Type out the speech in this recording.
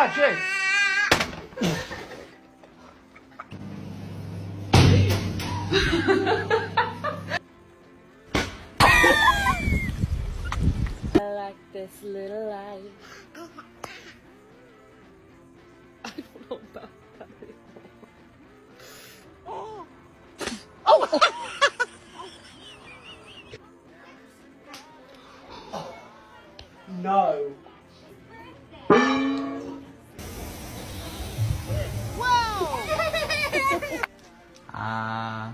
下去。I like this little life. I don't know about that anymore. No. 아.